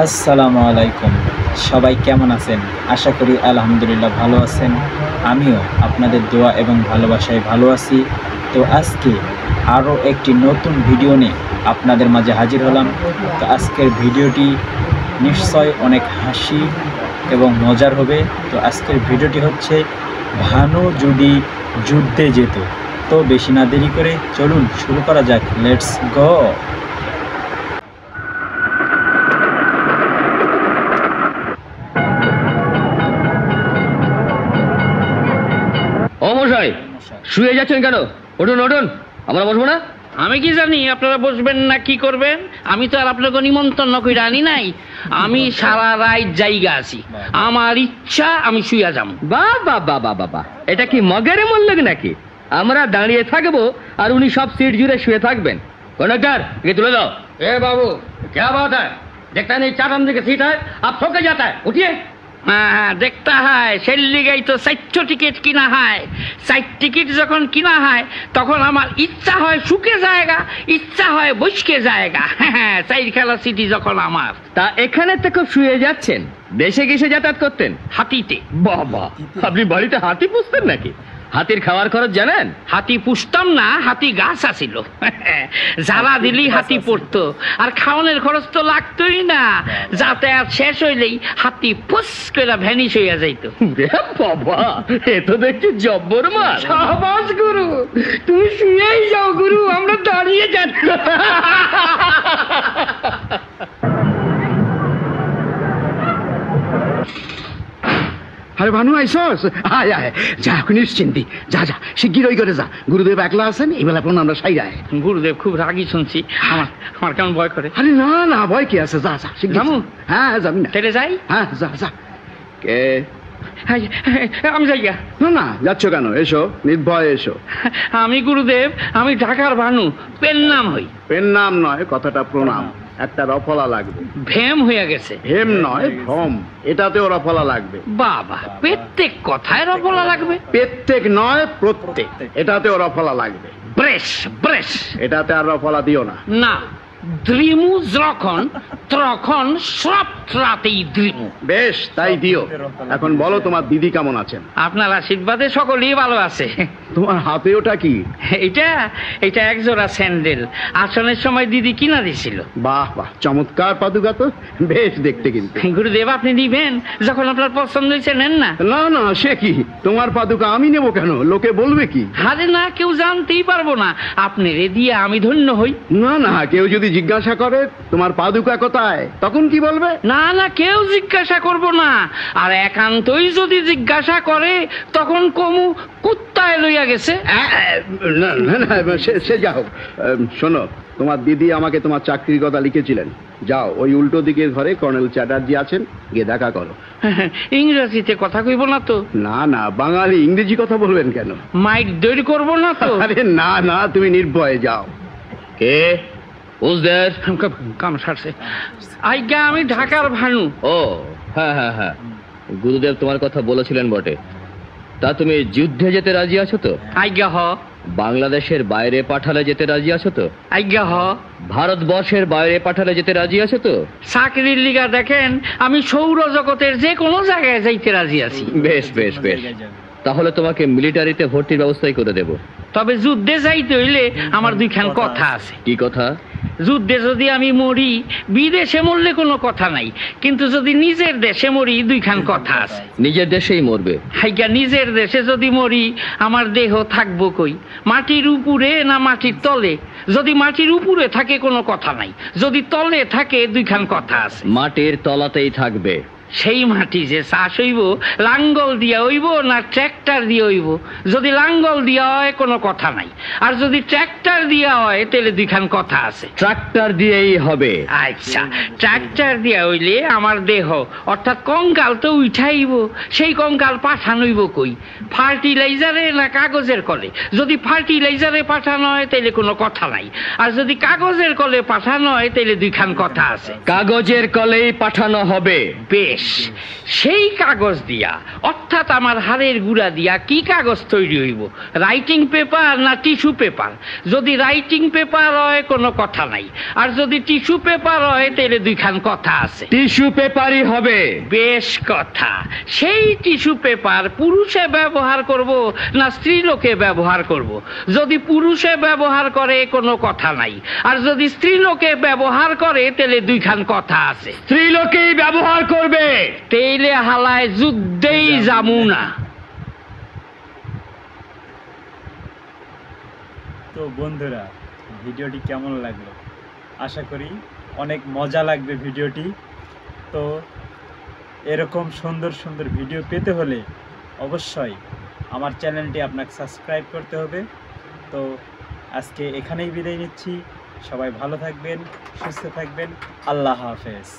আসসালামু আলাইকুম, সবাই কেমন আছেন? আশা করি আলহামদুলিল্লাহ ভালো আছেন। আমিও আপনাদের দোয়া এবং ভালোবাসায় ভালো আছি। তো আজকে আরও একটি নতুন ভিডিও নিয়ে আপনাদের মাঝে হাজির হলাম। তো আজকের ভিডিওটি নিশ্চয় অনেক হাসি এবং মজার হবে। তো আজকের ভিডিওটি হচ্ছে ভানু যদি যুদ্ধে যেত। তো বেশি না দেরি করে চলুন শুরু করা যাক। Let's go. ও মশাই, শুয়ে যাচ্ছেন কেন? উঠুন উঠুন, আমরা বসবো না? আমি কি জানি আপনারা বসবেন না কি করবেন? আমি তো আর আপনাকে নিমন্ত্রণ করে আনি নাই। আমি সারা রাত জায়গা আছি, আমার ইচ্ছা আমি শুয়ে যাম। বাহ বাহ বাহ বাহ বাহ, এটা কি মগারে মল্লক নাকি? আমরা দাঁড়িয়ে থাকবো আর উনি সব সিট জুড়ে শুয়ে থাকবেন। কন্ডাক্টর, ये তুলে দাও। এ বাবু, क्या बात है? देखता नहीं चार आदमी की सीट है, आप सो के जाता है, उठिए। হ্যাঁ, দেখতে হয়, সেই লিগেই তো 4 টিকিট কিনা হয়। 4 টিকিট যখন কিনা হয় তখন আমার ইচ্ছা হয় শুকে জায়গা, ইচ্ছা হয় বসকে জায়গা। হ্যাঁ, 4 খেলা সিটি যখন আমার। তা এখানে তো খুব শুয়ে যাচ্ছেন, দেশে গেছে যাতায়াত করতেন? হাতিতে। বাবা, আপনি বাড়িতে হাতি পুষতেন নাকি? হাতির খাওয়ার খরচ জানেন? হাতি পুষতাম না, হাতি গাছ আছিল। জ্বালা দিলি হাতি পড়তো, আর খাওয়ানোর খরচ তো লাগতোই না। যাতায়াত শেষ হইলেই হাতি ফুস করে ভ্যানিশ হইয়া যাইত। বাবা, এ তো দেখছি জব্বর মাল। সাবাস গুরু, তুমি শুয়েই যাও গুরু, আমরা দাঁড়িয়ে যাচ্ছি। আরে ভানু, আইসস? আয় আয়, যা এখন নিশ্চিন্তি, যা যা শিগগির ওই করে যা। গুরুদেব একলা আছেন, এই বেলা প্রণাম আমরা সাই যায়। গুরুদেব খুব রাগি শুনছি, আমার আমার কেমন ভয় করে। আরে না না, ভয় কি আছে, যা যা শিগগির। যামু? হ্যাঁ যাবি না? তেরে যাই? হ্যাঁ যা যা। কে? আমি যাইয়া। না না, যাচ্ছ কেন? এসো, নির্ভয় এসো। আমি গুরুদেব, আমি ঢাকার ভানু, পেন নাম হই। পেন নাম নয়, কথাটা প্রণাম। একটা রফলা লাগবে। ভেম হইয়া গেছে। হেম নয়, ভ্রম। এটাতেও রফলা লাগবে। বাবা, প্রত্যেক কথায় রফলা লাগবে? প্রত্যেক নয়, প্রত্যেক। এটাতেও রফলা লাগবে। ব্রেশ ব্রেশ। এটাতে আর রফলা দিও না। না, দ্রিমু যখন তখন সব রাতেই দ্রিমু। বেশ, তাই দিও। এখন বলো, তোমার দিদি কেমন আছেন? আপনার আশীর্বাদে সকলেই ভালো আছে। তোমার হাতে ওটা কি? এটা এটা একজোড়া স্যান্ডেল, আসনের সময় দিদি কিনা দিছিল। বাহ বাহ, চমৎকার পাদুকা তো, বেশ দেখতে। কিন্তু গুরুদেব, আপনি নিবেন? যখন আপনার পছন্দ হয়েছে নেন না। না না, সে কি, তোমার পাদুকা আমি নেবো কেন? লোকে বলবে কি? আরে না, কেউ জানতেই পারবো না। আপনি রে দিয়ে আমি ধন্য হই। না না, কেউ যদি জিজ্ঞাসা করে তোমার পাদুকা কোথায়, তখন কি বলবে? না না, কেউ জিজ্ঞাসা করব না। আর একান্তই যদি জিজ্ঞাসা করে তখন কমু কুত্তায় লইয়া গেছে। না না না, সে যাও। শোনো, তোমার দিদি আমাকে তোমার চাকরির কথা লিখেছিলেন। যাও, ওই উল্টো দিকের ঘরে কর্নেল চ্যাটার্জি আছেন, গিয়ে দেখা করো। ইংরেজিতে কথা কইব না তো? না না, বাঙালি, ইংরেজি কথা বলবেন কেন? মাইক দৈর করবো না তো? আরে না না, তুমি নির্ভয়ে যাও। কে? Who's there? কাম সারছে। আজ্ঞা, আমি ঢাকার ভানু। ও হ্যাঁ হ্যাঁ হ্যাঁ, গুরুদেব তোমার কথা বলেছিলেন বটে। তা তুমি যুদ্ধে যেতে রাজি আছো তো? আজ্ঞা হ। বাংলাদেশের বাইরে পাঠালে যেতে রাজি আছো তো? আজ্ঞা হ। ভারতবর্ষের বাইরে পাঠালে যেতে রাজি আছো তো? চাকরির লিগা দেখেন, আমি সৌর জগতের যে কোনো জায়গায় যাইতে রাজি আছি। বেশ বেশ বেশ, তাহলে তোমাকে মিলিটারিতে ভর্তির ব্যবস্থাই করে দেব। তবে যুদ্ধে যাইতে হইলে আমার দুইখান কথা আছে। কি কথা? যুদ্ধে যদি আমি মরি, বিদেশে মরলে কোনো কথা নাই, কিন্তু যদি নিজের দেশে মরি দুইখান কথা আছে। নিজের দেশেই মরবে? হাইগা, নিজের দেশে যদি মরি আমার দেহ থাকবো কই? মাটির উপরে না মাটির তলে? যদি মাটির উপরে থাকে কোনো কথা নাই, যদি তলে থাকে দুইখান কথা আছে। মাটির তলাতেই থাকবে। সেই মাটি যে চাষ হইব লাঙ্গল দিয়া হইব না ট্র্যাক্টর দিয়ে হইব? যদি লাঙ্গল দিয়া হয় কোনো কথা নাই, আর যদি ট্র্যাক্টর দিয়া হয় তাহলে দুইখান কথা আছে। ট্রাক্টর দিয়েই হবে। আচ্ছা, ট্র্যাক্টর দিয়া হইলে আমার দেহ অর্থাৎ কঙ্কাল তো উঠাইব, সেই কঙ্কাল পাঠানো হইব কই? ফার্টিলাইজারে না কাগজের কলে? যদি ফার্টিলাইজারে পাঠানো হয় তাহলে কোনো কথা নাই, আর যদি কাগজের কলে পাঠানো হয় তাহলে দুইখান কথা আছে। কাগজের কলেই পাঠানো হবে। বেশ, বেশ, সেই কাগজ দিয়া অর্থাৎ আমার হাড়ের গুড়া দিয়া কি কাগজ তৈরি হইব? রাইটিং পেপার না টিস্যু পেপার? যদি রাইটিং পেপার হয় কোনো কথা নাই, আর যদি টিস্যু পেপার হয় তাহলে দুইখান কথা আছে। টিস্যু পেপারই হবে। বেশ কথা, সেই টিস্যু পেপার পুরুষে ব্যবহার করব না স্ত্রী লোকে ব্যবহার করব? যদি পুরুষে ব্যবহার করে কোনো কথা নাই, আর যদি স্ত্রী লোকে ব্যবহার করে তাহলে দুইখান কথা আছে। স্ত্রী লোকেই ব্যবহার করবে। তেইলে হালায় যুদ্ধেই যামু না। তো বন্ধুরা, ভিডিওটি কেমন লাগলো? আশা করি অনেক মজা লাগবে ভিডিওটি। তো এরকম সুন্দর সুন্দর ভিডিও পেতে হলে অবশ্যই আমার চ্যানেলটি আপনাকে সাবস্ক্রাইব করতে হবে। তো আজকে এখানেই বিদায় নিচ্ছি। সবাই ভালো থাকবেন, সুস্থ থাকবেন। আল্লাহ হাফেজ।